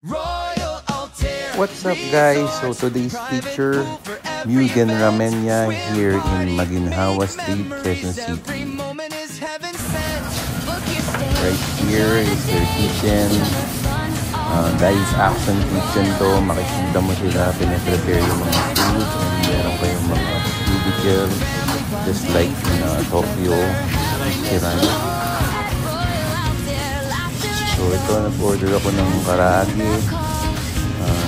What's up guys? So today's feature, Mugen Ramenya here in Maginhawa Street, Quezon City. Right here is their kitchen. Guys, action kitchen to. Makikita mo sila, pinaprepare yung mga food and meron kayong mga cubicle just like in Tokyo, Kirana. So ito, nag-order ako ng karage.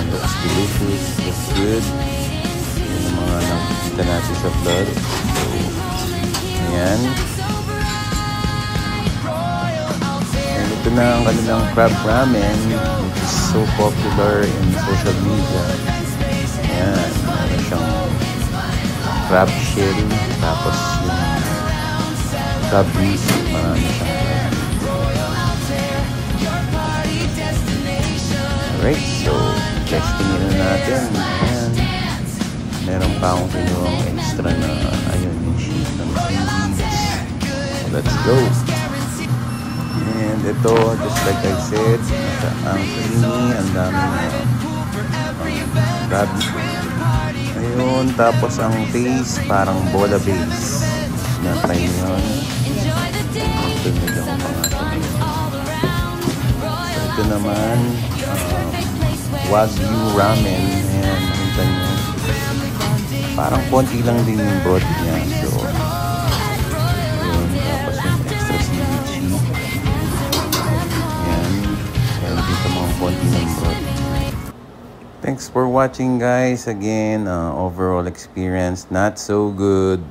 Looks delicious, looks good. Yan ang mga nakikita natin sa vlog. So, ayan. And ito na ang kanilang crab ramen, which is so popular in social media. Ayan, meron siyang crab shell, tapos yung crab meat, marami siyang crab. Alright, so testing na natin. Ayan. Meron pa akong kinuwang extra na ayun yung sheet ng seaweeds. So let's go. And ito, just like I said, ang creamy, ang daming crab. Ayun, tapos ang taste parang bola base. Na-try yun. Ito nila ang pangalan. So ito naman, Wagyu ramen. Ayan, nakita nyo. Parang konti lang din yung broth niya. So, yun. Tapos yung extra seaweed sheet. Ayan. Ayan dito mga konti ng broth. Thanks for watching guys. Again, overall experience not so good.